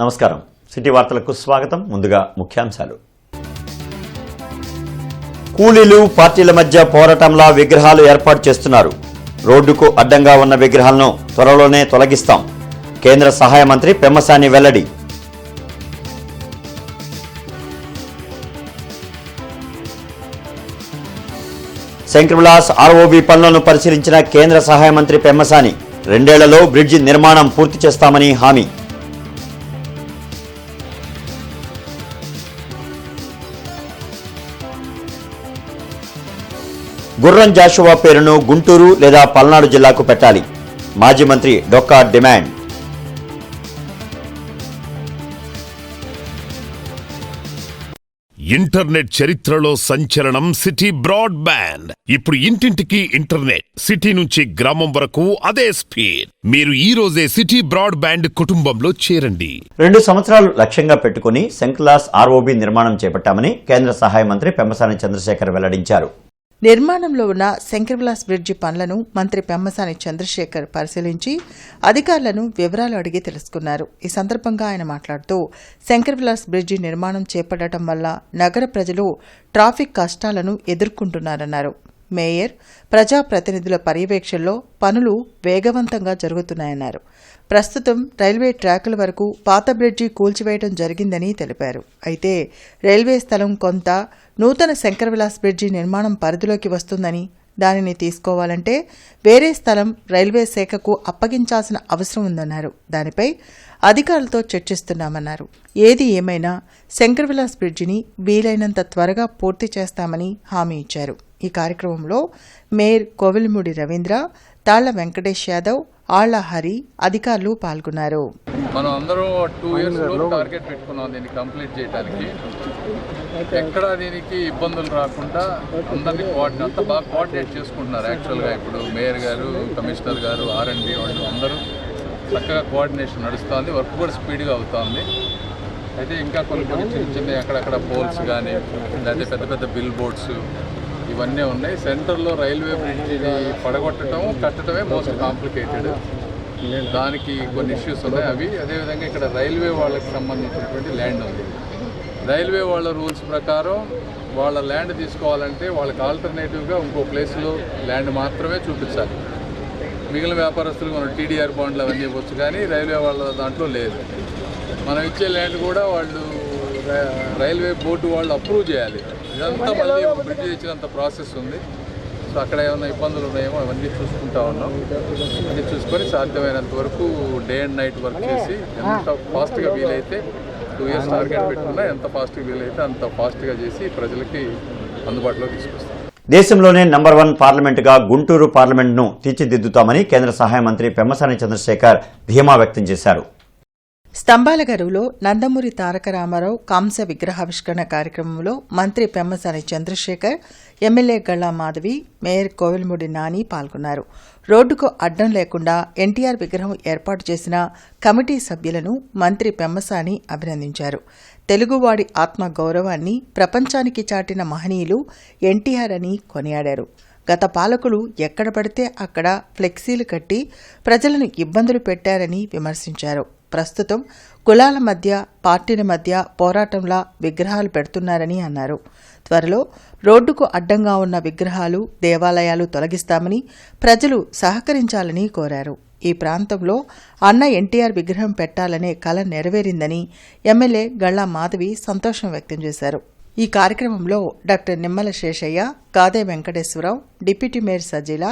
నమస్కారం. సిటీ వార్తలకు స్వాగతం. ముందుగా ముఖ్యాంశాలు. కూలీలు పార్టీల మధ్య పోరాటంలా విగ్రహాలు ఏర్పాటు చేస్తున్నారు. రోడ్డుకు అడ్డంగా ఉన్న విగ్రహాలను త్వరలోనే తొలగిస్తాం. కేంద్ర సహాయ మంత్రి పెమ్మసాని వెల్లడి. శంకర్విలాస్ ఆర్ఓబి పనులను పరిశీలించిన కేంద్ర సహాయ మంత్రి పెమ్మసాని 2 ఏళ్లలో బ్రిడ్జి నిర్మాణం పూర్తి చేస్తామని హామీ. గుర్రం జాషువా పేరును గుంటూరు లేదా పల్నాడు జిల్లాకు పెట్టాలి. మాజీ మంత్రి డొక్కా డిమాండ్. ఇంటర్నెట్ చరిత్రలో సంచలనం సిటీ బ్రాడ్బ్యాండ్. ఇప్పుడు ఇంటింటికి ఇంటర్నెట్, సిటీ నుంచి గ్రామం వరకు అదే స్పీడ్. మీరు ఈ రోజే సిటీ బ్రాడ్బ్యాండ్ కుటుంబంలో చేరండి. 2 సంవత్సరాలు లక్ష్యంగా పెట్టుకుని శంకర్విలాస్ ఆర్ఓబి నిర్మాణం చేపట్టామని కేంద్ర సహాయ మంత్రి పెమ్మసాని చంద్రశేఖర్ వెల్లడించారు. నిర్మాణంలో ఉన్న శంకర్విలాస్ బ్రిడ్జి పనులను మంత్రి పెమ్మసాని చంద్రశేఖర్ పరిశీలించి అధికారులను వివరాలు అడిగి తెలుసుకున్నారు. ఈ సందర్భంగా ఆయన మాట్లాడుతూ శంకర్విలాస్ బ్రిడ్జి నిర్మాణం చేపట్టడం వల్ల నగర ప్రజలు ట్రాఫిక్ కష్టాలను ఎదుర్కొంటున్నారన్నారు. మేయర్, ప్రజాప్రతినిధుల పర్యవేక్షణలో పనులు వేగవంతంగా జరుగుతున్నాయన్నారు. ప్రస్తుతం రైల్వే ట్రాకుల వరకు పాత బ్రిడ్జి కూల్చివేయడం జరిగిందని తెలిపారు. అయితే రైల్వే స్థలం కొంత నూతన శంకర్విలాస్ బ్రిడ్జి నిర్మాణం పరిధిలోకి వస్తుందని, దానిని తీసుకోవాలంటే వేరే స్థలం రైల్వే శాఖకు అప్పగించాల్సిన అవసరం ఉందన్నారు. దానిపై అధికారులతో చర్చిస్తున్నామన్నారు. ఏది ఏమైనా శంకర్విలాస్ బ్రిడ్జిని వీలైనంత త్వరగా పూర్తి చేస్తామని హామీ ఇచ్చారు. ఈ కార్యక్రమంలో మేయర్ కోవెలమూడి రవీంద్ర, తాళ్ల వెంకటేష్ యాదవ్, ఆళ్ల హరి అధికారులు పాల్గొన్నారు. మనం అందరం 2 years టార్గెట్ పెట్టుకున్నాం దీన్ని కంప్లీట్ చేయడానికి. ఎక్కడ దీనికి ఇబ్బందులు రాకుండా అందరినీ అంతా బాగా కోఆర్డినేట్ చేసుకుంటున్నారు. యాక్చువల్గా ఇప్పుడు మేయర్ గారు, కమిషనర్ గారు, R&D వాళ్ళు అందరూ చక్కగా కోఆర్డినేషన్ నడుస్తుంది. వర్క్ కూడా స్పీడ్గా అవుతుంది. అయితే ఇంకా కొన్ని చిన్న అక్కడక్కడ పోల్స్ కానీ లేకపోతే పెద్ద పెద్ద బిల్ బోర్డ్స్ ఇవన్నీ ఉన్నాయి. సెంటర్లో రైల్వే బ్రిడ్జిని పడగొట్టడం, కట్టడమే మోస్ట్ కాంప్లికేటెడ్. దానికి కొన్ని ఇష్యూస్ ఉన్నాయి. అవి అదేవిధంగా ఇక్కడ రైల్వే వాళ్ళకి సంబంధించినటువంటి ల్యాండ్ ఉంది. రైల్వే వాళ్ళ రూల్స్ ప్రకారం వాళ్ళ ల్యాండ్ తీసుకోవాలంటే వాళ్ళకి ఆల్టర్నేటివ్గా ఇంకో ప్లేస్లో ల్యాండ్ మాత్రమే చూపించాలి. మిగిలిన వ్యాపారస్తులు మనం TDR బాండ్లు అవన్నీ ఇవ్వచ్చు, కానీ రైల్వే వాళ్ళ దాంట్లో లేదు. మనం ఇచ్చే ల్యాండ్ కూడా వాళ్ళు రైల్వే బోర్డు వాళ్ళు అప్రూవ్ చేయాలి. ఇదంతా మళ్ళీ బ్రిడ్జ్ ఇచ్చినంత ప్రాసెస్ ఉంది. సో అక్కడ ఏమైనా ఇబ్బందులు ఉన్నాయేమో అవన్నీ చూసుకుంటా ఉన్నాం. అన్నీ చూసుకొని సాధ్యమైనంత వరకు డే అండ్ నైట్ వర్క్ చేసి ఎంత ఫాస్ట్గా వీలైతే 2 years టార్గెట్ పెట్టుకున్నా ఎంత ఫాస్ట్గా వీలైతే అంత ఫాస్ట్గా చేసి ప్రజలకి అందుబాటులో తీసుకొస్తాం. దేశంలోనే నంబర్ 1 పార్లమెంటుగా గుంటూరు పార్లమెంట్ను తీర్చిదిద్దుతామని కేంద్ర సహాయ మంత్రి పెమ్మసాని చంద్రశేఖర్ ధీమా వ్యక్తం చేశారు. స్తంభాలగరువులో నందమూరి తారక రామారావు కాంస్య విగ్రహావిష్కరణ కార్యక్రమంలో మంత్రి పెమ్మసాని చంద్రశేఖర్, ఎమ్మెల్యే గళ్లా మాధవి, మేయర్ కోవెలమూడి నాని పాల్గొన్నారు. రోడ్డుకు అడ్డం లేకుండా ఎన్టీఆర్ విగ్రహం ఏర్పాటు చేసిన కమిటీ సభ్యులను మంత్రి పెమ్మసాని అభినందించారు. తెలుగువాడి ఆత్మ గౌరవాన్ని ప్రపంచానికి చాటిన మహనీయులు ఎన్టీఆర్ అని కొనియాడారు. గత పాలకులు ఎక్కడ పడితే అక్కడ ఫ్లెక్సీలు కట్టి ప్రజలను ఇబ్బందులు పెట్టారని విమర్శించారు. ప్రస్తుతం కులాల మధ్య, పార్టీల మధ్య పోరాటంలా విగ్రహాలు పెడుతున్నారని అన్నారు. త్వరలో రోడ్డుకు అడ్డంగా ఉన్న విగ్రహాలు, దేవాలయాలు తొలగిస్తామని ప్రజలు సహకరించాలని కోరారు. ఈ ప్రాంతంలో అన్న ఎన్టీఆర్ విగ్రహం పెట్టాలనే కల నెరవేరిందని ఎమ్మెల్యే గళ్లా మాధవి సంతోషం వ్యక్తం చేశారు. ఈ కార్యక్రమంలో doctor Nimmala Seshayya, Gade Venkateswararao, deputy mayor Sajeela,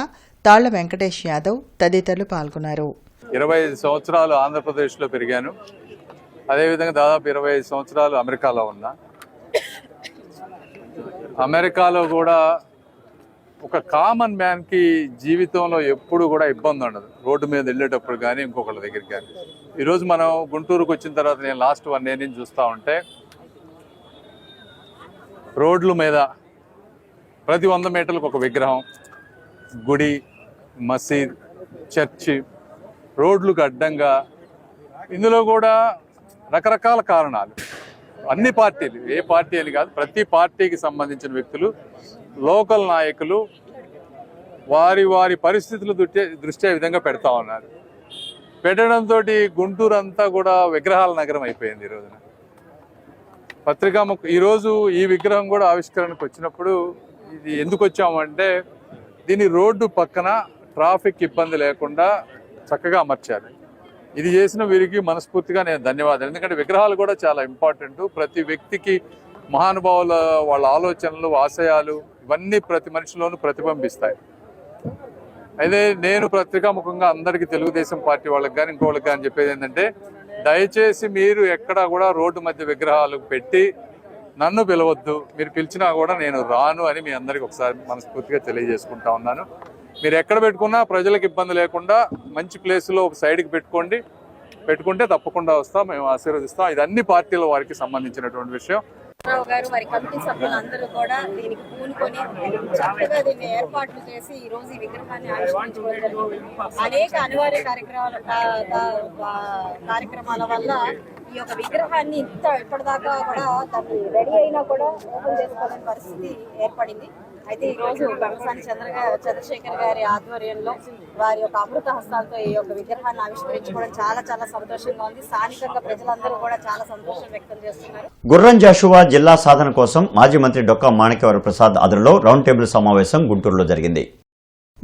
Talla Venkatesh Yadav తదితరులు పాల్గొన్నారు. 25 సంవత్సరాలు ఆంధ్రప్రదేశ్లో పెరిగాను. అదేవిధంగా దాదాపు 25 సంవత్సరాలు అమెరికాలో ఉన్నా. అమెరికాలో కూడా ఒక కామన్ మ్యాన్కి జీవితంలో ఎప్పుడు కూడా ఇబ్బంది ఉండదు, రోడ్డు మీద వెళ్ళేటప్పుడు కానీ ఇంకొకళ్ళ దగ్గరికి కానీ. ఈరోజు మనం గుంటూరుకు వచ్చిన తర్వాత నేను లాస్ట్ 1 year నుంచి చూస్తూ ఉంటే రోడ్ల మీద ప్రతి 100 మీటర్లకు ఒక విగ్రహం, గుడి, మసీద్, చర్చి, రోడ్లకు అడ్డంగా. ఇందులో కూడా రకరకాల కారణాలు. అన్ని పార్టీలు, ఏ పార్టీ అని కాదు, ప్రతి పార్టీకి సంబంధించిన వ్యక్తులు, లోకల్ నాయకులు వారి వారి పరిస్థితుల దృష్ట్యా విధంగా పెడతా ఉన్నారు. పెట్టడంతో గుంటూరు అంతా కూడా విగ్రహాల నగరం అయిపోయింది. ఈ రోజున ఈరోజు ఈ విగ్రహం కూడా ఆవిష్కరణకు వచ్చినప్పుడు ఇది ఎందుకు వచ్చామంటే దీని రోడ్డు పక్కన ట్రాఫిక్ ఇబ్బంది లేకుండా చక్కగా అమర్చాలి. ఇది చేసిన వీరికి మనస్ఫూర్తిగా నేను ధన్యవాదాలు. ఎందుకంటే విగ్రహాలు కూడా చాలా ఇంపార్టెంట్. ప్రతి వ్యక్తికి మహానుభావుల వాళ్ళ ఆలోచనలు, ఆశయాలు ఇవన్నీ ప్రతి మనిషిలోనూ ప్రతిబింబిస్తాయి. అయితే నేను పత్రికాముఖంగా అందరికీ తెలుగుదేశం పార్టీ వాళ్ళకి కానీ ఇంకోళ్ళకి కానీ చెప్పేది ఏంటంటే, దయచేసి మీరు ఎక్కడా కూడా రోడ్డు మధ్య విగ్రహాలు పెట్టి నన్ను పిలవద్దు. మీరు పిలిచినా కూడా నేను రాను అని మీ అందరికి ఒకసారి మనస్ఫూర్తిగా తెలియజేసుకుంటా ఉన్నాను. మీరు ఎక్కడ పెట్టుకున్నా ప్రజలకు ఇబ్బంది లేకుండా మంచి ప్లేస్లో ఒక సైడ్కి పెట్టుకుంటే తప్పకుండా వస్తాం, మేము ఆశీర్వదిస్తాం. ఇది అన్ని పార్టీల వారికి సంబంధించినటువంటి విషయం. రావు గారు వారి కమిటీ సభ్యులందరూ కూడా దీనికి పూనుకొని చక్కగా దీన్ని ఏర్పాట్లు చేసి ఈ రోజు ఈ విగ్రహాన్ని ఆవిష్కరించుకోవడం జరిగింది. అనేక అనివార్య కార్యక్రమాల వల్ల ఈ యొక్క విగ్రహాన్ని ఇప్పటిదాకా కూడా దాన్ని రెడీ అయినా కూడా ఓపెన్ చేసుకోలేని పరిస్థితి ఏర్పడింది. అయితే ఈ రోజు పెమ్మసాని చంద్రశేఖర్ గారి ఆధ్వర్యంలో వారి యొక్క అమృత హస్తాలతో ఈ యొక్క విగ్రహాన్ని ఆవిష్కరించుకోవడం చాలా చాలా సంతోషంగా ఉంది. స్థానికంగా ప్రజలందరూ కూడా చాలా సంతోషం వ్యక్తం చేస్తున్నారు. గుర్రం జాషువా జిల్లా సాధన కోసం మాజీ మంత్రి డొక్కా మాణిక్యవర ప్రసాద్ ఆధ్వర్యంలో రౌండ్ టేబుల్ సమావేశం గుంటూరులో జరిగింది.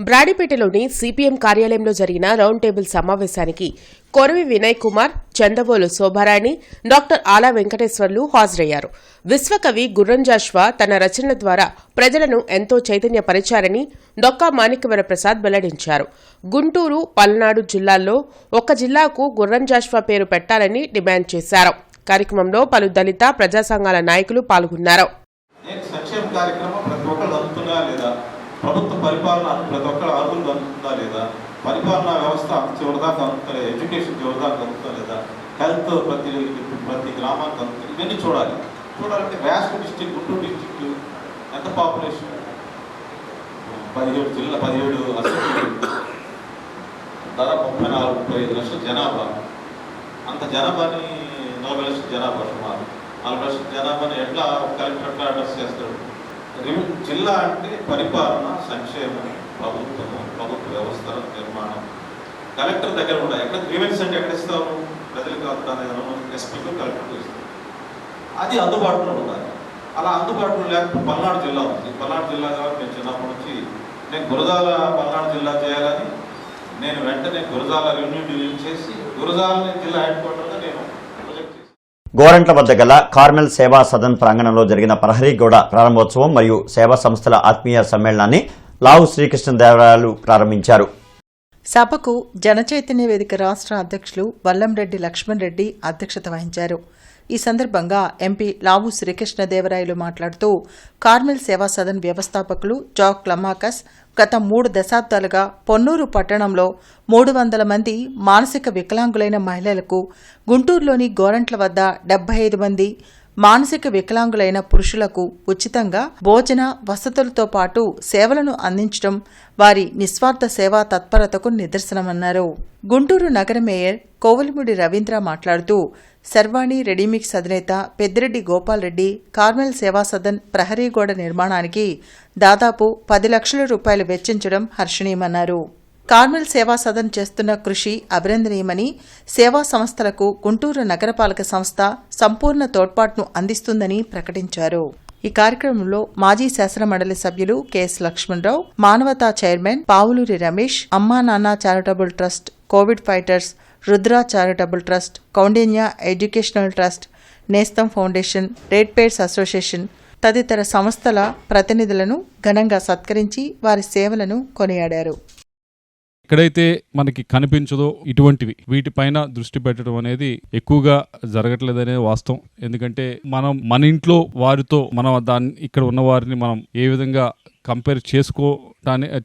బ్రాడిపేటలోని సిపిఎం కార్యాలయంలో జరిగిన రౌండ్ టేబుల్ సమావేశానికి కొరవి వినయ్ కుమార్, చందబోలు శోభారాణి, డాక్టర్ ఆలా వెంకటేశ్వర్లు హాజరయ్యారు. విశ్వకవి గుర్రం జాషువా తన రచనల ద్వారా ప్రజలను ఎంతో చైతన్యపరిచారని డొక్కా మాణిక్యవర ప్రసాద్ వెల్లడించారు. గుంటూరు, పల్నాడు జిల్లాల్లో ఒక జిల్లాకు గుర్రం జాషువా పేరు పెట్టాలని డిమాండ్ చేశారు. కార్యక్రమంలో పలు దళిత ప్రజా సంఘాల నాయకులు పాల్గొన్నారు. ప్రభుత్వ పరిపాలన ప్రతి ఒక్కరు అర్హులు అందుతుందా లేదా, పరిపాలనా వ్యవస్థ చివరిదాకా అందుతుందా, ఎడ్యుకేషన్ చివరిదాకా అందుతుందా లేదా, హెల్త్ ప్రతి గ్రామానికి అందుతుంది, ఇవన్నీ చూడాలంటే వ్యాస్ట్ డిస్టిక్, గుంటూరు డిస్టిక్ ఎంత పాపులేషన్, 17 అసెంబ్లీ, దాదాపు 34-35 లక్షల జనాభా. అంత జనాభాని 40 లక్షల జనాభా, సుమారు 40 లక్షల జనాభాని ఎట్లా కలెక్టర్ ఎట్లా అడ్రస్ చేస్తాడు? జిల్లా అంటే పరిపాలన, సంక్షేమం, ప్రభుత్వ వ్యవస్థ నిర్మాణం కలెక్టర్ దగ్గర ఉండాలి. ఎక్కడ గ్రీవెన్స్ అంటే ఎక్కడ ఇస్తాము? ప్రజలకు ఎస్పీతో కలెక్టర్తో ఇస్తాం. అది అందుబాటులో ఉండాలి. అలా అందుబాటులో లేకపోతే పల్నాడు జిల్లా ఉంది. పల్నాడు జిల్లా కాబట్టి నేను చిన్నప్పటి నుంచి నేను గురజాల పల్నాడు జిల్లా చేయాలని నేను వెంటనే గురజాల రెవెన్యూ డివిజన్ చేసి గురజాలని జిల్లా హెడ్ క్వార్టర్గా నేను గోరంట్ల వద్ద గల కార్మెల్ సేవా సదన్ ప్రాంగణంలో జరిగిన ప్రహరీగోడ ప్రారంభోత్సవం మరియు సేవా సంస్థల ఆత్మీయ సమ్మేళనాన్ని లావు శ్రీకృష్ణదేవరాయలు ప్రారంభించారు. సభకు జనచైతన్య వేదిక రాష్ట్ర అధ్యక్షులు వల్లంరెడ్డి లక్ష్మణ్ రెడ్డి అధ్యక్షత వహించారు. ఈ సందర్భంగా ఎంపీ లావు శ్రీకృష్ణదేవరాయలు మాట్లాడుతూ కార్మెల్ సేవా సదన్ వ్యవస్థాపకులు జాక్ లమాకస్ గత 3 దశాబ్దాలుగా పొన్నూరు పట్టణంలో 300 మంది మానసిక వికలాంగులైన మహిళలకు, గుంటూరులోని గోరంట్ల వద్ద 75 మంది మానసిక వికలాంగులైన పురుషులకు ఉచితంగా భోజన వసతులతో పాటు సేవలను అందించడం వారి నిస్వార్థ సేవా తత్పరతకు నిదర్శనమన్నారు. గుంటూరు నగర మేయర్ కోవలిముడి రవీంద్ర మాట్లాడుతూ శర్వాణి రెడీమిక్స్ అధినేత పెద్దిరెడ్డి గోపాల్ రెడ్డి కార్మెల్ సేవా సదన్ ప్రహరీగోడ నిర్మాణానికి దాదాపు 10 లక్షల రూపాయలు వెచ్చించడం హర్షణీయమన్నారు. కార్మెల్ సేవా సదన్ చేస్తున్న కృషి అభినందనీయమని, సేవా సంస్థలకు గుంటూరు నగరపాలక సంస్థ సంపూర్ణ తోడ్పాటును అందిస్తుందని ప్రకటించారు. ఈ కార్యక్రమంలో మాజీ శాసనమండలి సభ్యులు కెఎస్ లక్ష్మణరావు, మానవతా చైర్మన్ పావులూరి రమేష్, అమ్మా నాన్న charitable trust, Covid fighters, Rudra charitable trust, Kaundinya educational trust, నేస్తం ఫౌండేషన్, రెడ్ పేర్స్ అసోసియేషన్ తదితర సంస్థల ప్రతినిధులను ఘనంగా సత్కరించి వారి సేవలను కొనియాడారు. ఎక్కడైతే మనకి కనిపించదో ఇటువంటివి వీటిపైన దృష్టి పెట్టడం అనేది ఎక్కువగా జరగట్లేదనే వాస్తవం. ఎందుకంటే మనం మన ఇంట్లో వారితో మనం దాన్ని ఇక్కడ ఉన్న వారిని మనం ఏ విధంగా కంపేర్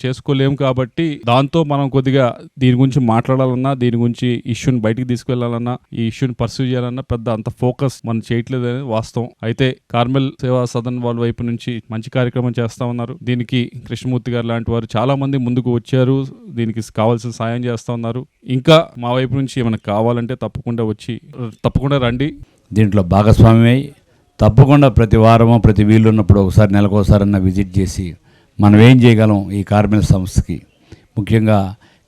చేసుకోలేము. కాబట్టి దాంతో మనం కొద్దిగా దీని గురించి మాట్లాడాలన్నా, దీని గురించి ఇష్యూని బయటికి తీసుకెళ్లాలన్నా, ఈ ఇష్యూని పర్సూ చేయాలన్నా పెద్ద అంత ఫోకస్ మనం చేయట్లేదు అనేది వాస్తవం. అయితే కార్మెల్ సేవా సదన్ వాళ్ళ వైపు నుంచి మంచి కార్యక్రమం చేస్తా ఉన్నారు. దీనికి కృష్ణమూర్తి గారు లాంటి వారు చాలా మంది ముందుకు వచ్చారు. దీనికి కావాల్సిన సాయం చేస్తా ఉన్నారు. ఇంకా మా వైపు నుంచి ఏమైనా కావాలంటే తప్పకుండా రండి. దీంట్లో భాగస్వామ్యమై తప్పకుండా ప్రతి వారమో ప్రతి వీలున్నప్పుడు ఒకసారి నెలకోసారన్నా విజిట్ చేసి మనం ఏం చేయగలం ఈ కార్మెల్ సంస్థకి, ముఖ్యంగా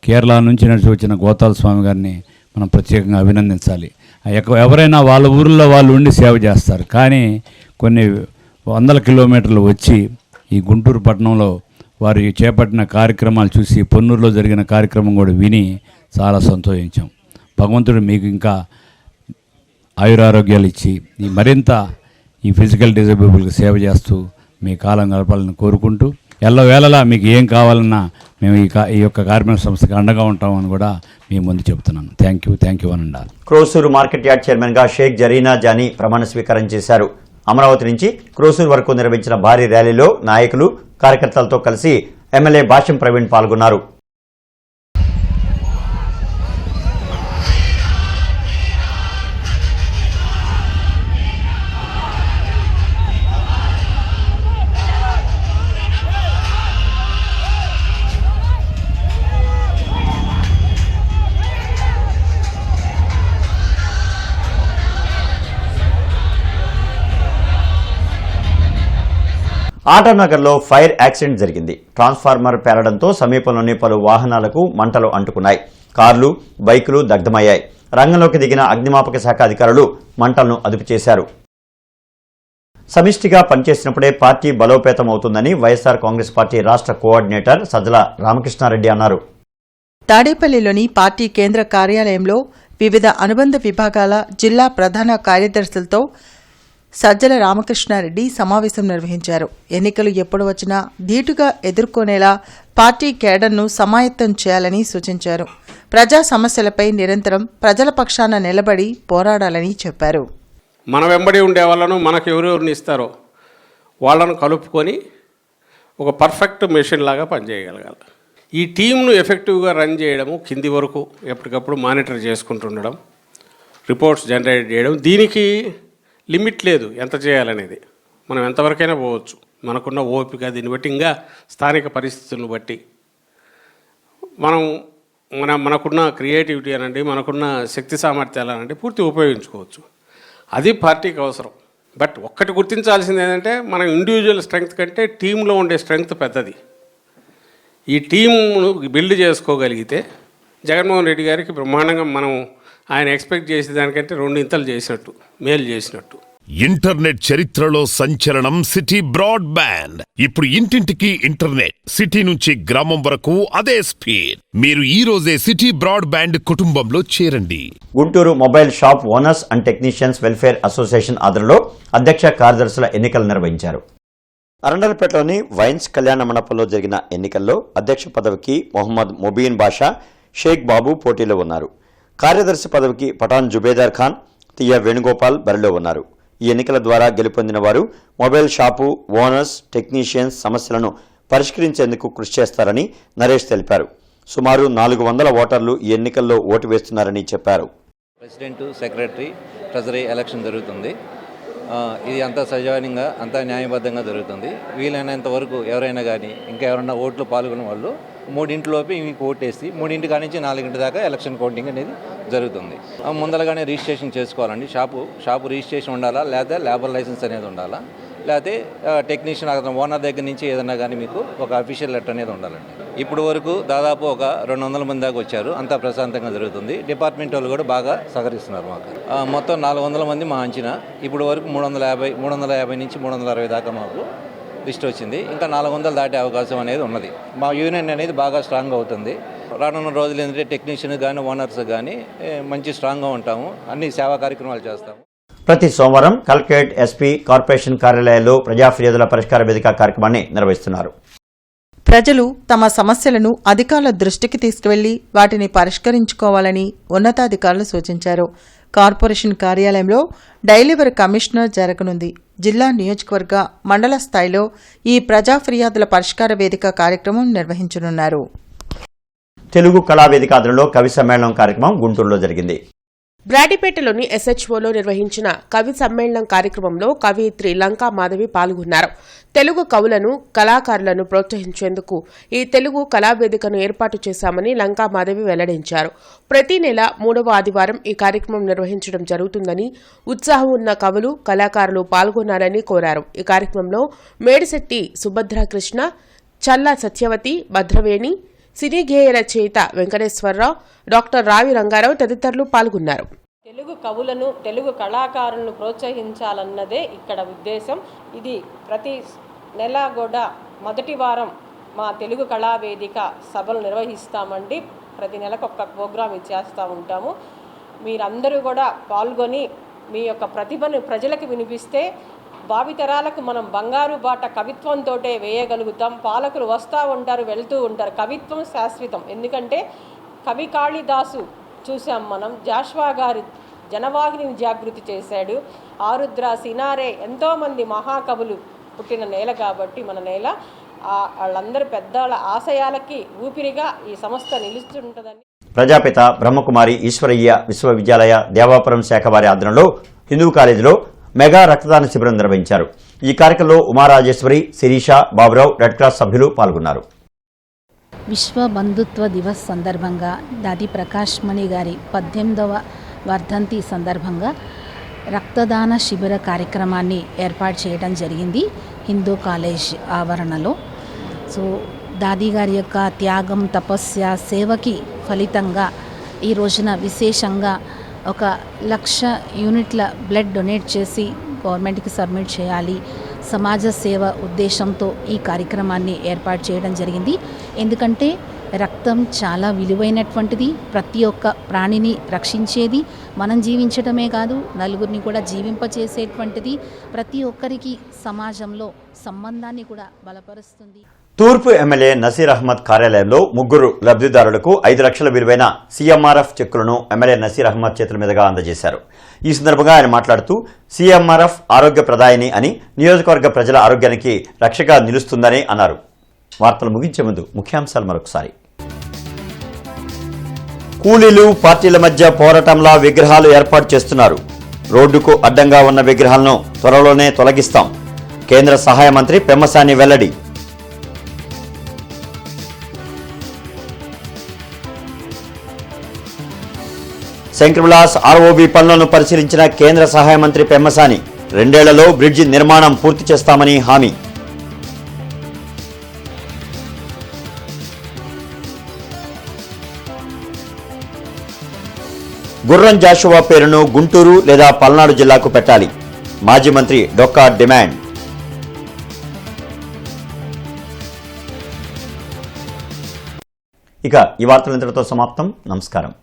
కేరళ నుంచి నడిచి వచ్చిన గోతాల స్వామి గారిని మనం ప్రత్యేకంగా అభినందించాలి. ఎవరైనా వాళ్ళ ఊరిలో వాళ్ళు ఉండి సేవ చేస్తారు, కానీ కొన్ని వందల కిలోమీటర్లు వచ్చి ఈ గుంటూరు పట్టణంలో వారు చేపట్టిన కార్యక్రమాలు చూసి పొన్నూరులో జరిగిన కార్యక్రమం కూడా విని చాలా సంతోషించాం. భగవంతుడు మీకు ఇంకా ఆయురారోగ్యాలు ఇచ్చి మరింత ఈ ఫిజికల్ డిజేబుల్కి సేవ చేస్తూ మీ కాలం గడపాలని కోరుకుంటూ, ఎల్లవేళలా మీకు ఏం కావాలన్నా మేము ఈ యొక్క కార్మిక సంస్థకి అండగా ఉంటామని కూడా మీ ముందు చెబుతున్నాను. థ్యాంక్ యూ అనండి. క్రోసూరు మార్కెట్ యార్డ్ చైర్మన్గా షేక్ జరీనా జానీ ప్రమాణ స్వీకారం చేశారు. అమరావతి నుంచి క్రోసూరు వరకు నిర్వహించిన భారీ ర్యాలీలో నాయకులు కార్యకర్తలతో కలిసి ఎమ్మెల్యే భాష్యం ప్రవీణ్ పాల్గొన్నారు. ఆటోనగర్లో ఫైర్ యాక్సిడెంట్ జరిగింది. ట్రాన్స్ఫార్మర్ పేలడంతో సమీపంలోని పలు వాహనాలకు మంటలు అంటుకున్నాయి. కార్లు, బైకులు దగ్ధమయ్యాయి. రంగంలోకి దిగిన అగ్నిమాపక శాఖ అధికారులు మంటలను అదుపు చేశారు. సమిష్టిగా పనిచేసినప్పుడే పార్టీ బలోపేతం అవుతుందని వైఎస్ఆర్ కాంగ్రెస్ పార్టీ రాష్ట్ర కోఆర్డినేటర్ సజ్జల రామకృష్ణారెడ్డి అన్నారు. తాడేపల్లిలోని పార్టీ కేంద్ర కార్యాలయంలో వివిధ అనుబంధ విభాగాల జిల్లా ప్రధాన కార్యదర్శులతో సజ్జల రామకృష్ణారెడ్డి సమావేశం నిర్వహించారు. ఎన్నికలు ఎప్పుడు వచ్చినా ధీటుగా ఎదుర్కొనేలా పార్టీ కేడర్ను సమాయత్తం చేయాలని సూచించారు. ప్రజా సమస్యలపై నిరంతరం ప్రజల పక్షాన నిలబడి పోరాడాలని చెప్పారు. మన వెంబడి ఉండే వాళ్ళను మనకు ఎవరెవరిని ఇస్తారో వాళ్ళను కలుపుకొని ఒక పర్ఫెక్ట్ మెషిన్ లాగా పనిచేయగలగాలి. ఈ టీంను ఎఫెక్టివ్గా రన్ చేయడము, కింది వరకు ఎప్పటికప్పుడు మానిటర్ చేసుకుంటుండడం, రిపోర్ట్స్ జనరేట్ చేయడం, దీనికి లిమిట్ లేదు ఎంత చేయాలనేది. మనం ఎంతవరకైనా పోవచ్చు మనకున్న ఓపిక, దీన్ని బట్టి ఇంకా స్థానిక పరిస్థితులను బట్టి మనకున్న క్రియేటివిటీ అనండి, మనకున్న శక్తి సామర్థ్యాలు అనండి పూర్తి ఉపయోగించుకోవచ్చు. అది పార్టీకి అవసరం. బట్ ఒక్కటి గుర్తించాల్సింది ఏంటంటే మన ఇండివిజువల్ స్ట్రెంగ్త్ కంటే టీంలో ఉండే స్ట్రెంగ్త్ పెద్దది. ఈ టీంను బిల్డ్ చేసుకోగలిగితే జగన్మోహన్ రెడ్డి గారికి బ్రహ్మాండంగా మనం ఆయన ఎక్స్పెక్ట్ చేసే దానికంటే 2 ఇంతలు చేసినట్టు, మేలు చేసినట్టు. ఇంటర్నెట్ చరిత్రలో సంచలనం సిటీ బ్రాడ్బ్యాండ్. ఇప్పుడు ఇంటింటికి ఇంటర్నెట్, సిటీ నుంచి గ్రామం వరకు అదే స్పీడ్. మీరు ఈ రోజే సిటీ బ్రాడ్బ్యాండ్ కుటుంబంలో చేరండి. Guntur mobile shop owners and technicians welfare association ఆధ్వర్యంలో అధ్యక్ష కార్యదర్శుల ఎన్నికలు నిర్వహించారు. అరండలపేటలోని వైన్స్ కళ్యాణ మండపంలో జరిగిన ఎన్నికల్లో అధ్యక్ష పదవికి మొహమ్మద్ మొబీన్ బాషా, షేక్ బాబు పోటీలో ఉన్నారు. కార్యదర్శి పదవికి పఠాన్ జుబేదార్ ఖాన్, తియ్య వేణుగోపాల్ బరిలో ఉన్నారు. ఈ ఎన్నికల ద్వారా గెలుపొందిన వారు మొబైల్ షాపు ఓనర్స్, టెక్నీషియన్స్ సమస్యలను పరిష్కరించేందుకు కృషి చేస్తారని నరేష్ తెలిపారు. సుమారు 400 ఓటర్లు ఈ ఎన్నికల్లో ఓటు వేస్తున్నారని చెప్పారు. ప్రెసిడెంట్, సెక్రటరీ, ట్రెజరీ ఎలక్షన్ జరుగుతుంది. ఇది అంతా సజావుగా, అంతా న్యాయబద్ధంగా జరుగుతుంది. వీలైనంత వరకు ఎవరైనా కానీ ఇంకా ఎవరైనా ఓట్లు పాల్గొన్న వాళ్ళు 3 మీకు ఓటేసి 3 కానించి 4 దాకా ఎలక్షన్ కౌంటింగ్ అనేది జరుగుతుంది. ముందరగానే రిజిస్ట్రేషన్ చేసుకోవాలండి. షాపు రిజిస్ట్రేషన్ ఉండాలా, లేదా లేబర్ లైసెన్స్ అనేది ఉండాలా, లేకపోతే టెక్నీషియన్ ఓనర్ దగ్గర నుంచి ఏదన్నా కానీ మీకు ఒక అఫీషియల్ లెటర్ అనేది ఉండాలండి. ఇప్పుడు వరకు దాదాపు ఒక 200 మంది దాకా వచ్చారు. అంతా ప్రశాంతంగా జరుగుతుంది. డిపార్ట్మెంట్ వాళ్ళు కూడా బాగా సహకరిస్తున్నారు మాకు. మొత్తం 400 మంది మా అంచనా. ఇప్పుడు వరకు 350 నుంచి 360 దాకా మాకు లిస్ట్ వచ్చింది. ఇంకా 400 దాటే అవకాశం అనేది ఉన్నది. మా యూనియన్ అనేది బాగా స్ట్రాంగ్ అవుతుంది. రానున్న రోజులు ఏంటంటే టెక్నీషియన్ కానీ ఓనర్స్ కానీ మంచి స్ట్రాంగ్గా ఉంటాము. అన్ని సేవా కార్యక్రమాలు చేస్తాము. ప్రతి సోమవారం కలెక్టరేట్, ఎస్పీ, కార్పొరేషన్ కార్యాలయాల్లో ప్రజా ఫిర్యాదుల పరిష్కార వేదిక కార్యక్రమాన్ని నిర్వహిస్తున్నారు. ప్రజలు తమ సమస్యలను అధికారుల దృష్టికి తీసుకువెళ్లి వాటిని పరిష్కరించుకోవాలని ఉన్నతాధికారులు సూచించారు. కార్పొరేషన్ కార్యాలయంలో డైలీవర్ కమిషనర్ జరగనుంది. జిల్లా, నియోజకవర్గ, మండల స్థాయిలో ఈ ప్రజా ఫిర్యాదుల పరిష్కార వేదిక కార్యక్రమం నిర్వహించనున్నారు. తెలుగు కళావేదిక ఆధ్వర్యంలో కవి సమ్మేళనం కార్యక్రమం గుంటూరులో జరిగింది. బ్రాడీపేటలోని ఎస్హెచ్ఓలో నిర్వహించిన కవి సమ్మేళనం కార్యక్రమంలో కవయిత్రి లంకా మాధవి పాల్గొన్నారు. తెలుగు కవులను, కళాకారులను ప్రోత్సహించేందుకు ఈ తెలుగు కళావేదికను ఏర్పాటు చేశామని లంకా మాధవి వెల్లడించారు. ప్రతి నెల 3వ ఆదివారం ఈ కార్యక్రమం నిర్వహించడం జరుగుతుందని, ఉత్సాహం ఉన్న కవులు, కళాకారులు పాల్గొనాలని కోరారు. ఈ కార్యక్రమంలో మేడిశెట్టి సుభద్రాకృష్ణ, చల్లా సత్యవతి, భద్రవేణి, సినీ గేయ రచయిత వెంకటేశ్వరరావు, డాక్టర్ రావి రంగారావు తదితరులు పాల్గొన్నారు. తెలుగు కవులను, తెలుగు కళాకారులను ప్రోత్సహించాలన్నదే ఇక్కడ ఉద్దేశం. ఇది ప్రతి నెల కూడా మొదటి వారం మా తెలుగు కళావేదిక సభలు నిర్వహిస్తామండి. ప్రతి నెలకు ఒక్క ప్రోగ్రాం ఇచ్చేస్తూ ఉంటాము. మీరందరూ కూడా పాల్గొని మీ యొక్క ప్రతిభను ప్రజలకు వినిపిస్తే భావితరాలకు మనం బంగారు బాట కవిత్వంతో వేయగలుగుతాం. పాలకులు వస్తూ ఉంటారు, వెళ్తూ ఉంటారు. కవిత్వం శాశ్వతం. ఎందుకంటే కవి కాళిదాసు చూసాం మనం, జాష్వా గారి జనవాహిని జాగృతి చేశాడు. ఆరుద్ర, సినారే ఎంతోమంది మహాకవులు పుట్టిన నేల కాబట్టి మన నేల, వాళ్ళందరూ పెద్దల ఆశయాలకి ఊపిరిగా ఈ సంస్థ నిలుస్తుంటుందని. ప్రజాపిత బ్రహ్మకుమారి ఈశ్వరయ్య విశ్వవిద్యాలయ దేవాపురం శాఖ వారి ఆధ్వర్యంలో హిందూ కాలేజీలో మెగా రక్తదాన శిబిరం నిర్వహించారు. ఈ కార్యక్రమంలో ఉమారాజేశ్వరి, శిరీష, బాబురావు, రెడ్ క్రాస్ సభ్యులు పాల్గొన్నారు. విశ్వ బంధుత్వ దివస్ సందర్భంగా దాది ప్రకాష్ మణి గారి 18వ వర్ధంతి సందర్భంగా రక్తదాన శిబిర కార్యక్రమాన్ని ఏర్పాటు చేయడం జరిగింది హిందూ కాలేజ్ ఆవరణలో. సో దాది గారి యొక్క త్యాగం, తపస్య, సేవకి ఫలితంగా ఈ రోజున విశేషంగా 1,00,000 యూనిట్ల బ్లడ్ డొనేట్ చేసి గవర్నమెంట్కి సబ్మిట్ చేయాలి, సమాజ సేవ ఉద్దేశంతో ఈ కార్యక్రమాన్ని ఏర్పాటు చేయడం జరిగింది. ఎందుకంటే రక్తం చాలా విలువైనటువంటిది, ప్రతి ఒక్క ప్రాణిని రక్షించేది, మనం జీవించడమే కాదు నలుగురిని కూడా జీవింపచేసేటువంటిది, ప్రతి ఒక్కరికి సమాజంలో సంబంధాన్ని కూడా బలపరుస్తుంది. తూర్పు ఎమ్మెల్యే నసీర్ అహ్మద్ కార్యాలయంలో 3 లబ్ధిదారులకు 5 లక్షల విలువైన సీఎంఆర్ఎఫ్ చెక్కులను ఎమ్మెల్యే నసీర్ అహ్మద్ చేతుల మీదుగా అందజేశారు. ఈ సందర్భంగా ఆయన మాట్లాడుతూ సీఎంఆర్ఎఫ్ ఆరోగ్య ప్రదాయిని అని, నియోజకవర్గ ప్రజల ఆరోగ్యానికి రక్షగా నిలుస్తుందని అన్నారు. వార్తలు ముగించే ముందు ముఖ్యాంశాలు మరొకసారి. కూలీలు పార్టీల మధ్య పోరాటంలా విగ్రహాలు ఏర్పాటు చేస్తున్నారు. రోడ్డుకు అడ్డంగా ఉన్న విగ్రహాలను త్వరలోనే తొలగిస్తాం. కేంద్ర సహాయ మంత్రి పెమ్మసాని వెల్లడి. శంకర్విలాస్ ఆర్ఓబి పనులను పరిశీలించిన కేంద్ర సహాయ మంత్రి పెమ్మసాని 2 ఏళ్లలో బ్రిడ్జి నిర్మాణం పూర్తి చేస్తామని హామీ. గుర్రం జాషువా పేరును గుంటూరు లేదా పల్నాడు జిల్లాకు పెట్టాలి. మాజీ మంత్రి డొక్కా డిమాండ్. ఇక ఈ వార్తలు ఇంతటితో సమాప్తం. నమస్కారం.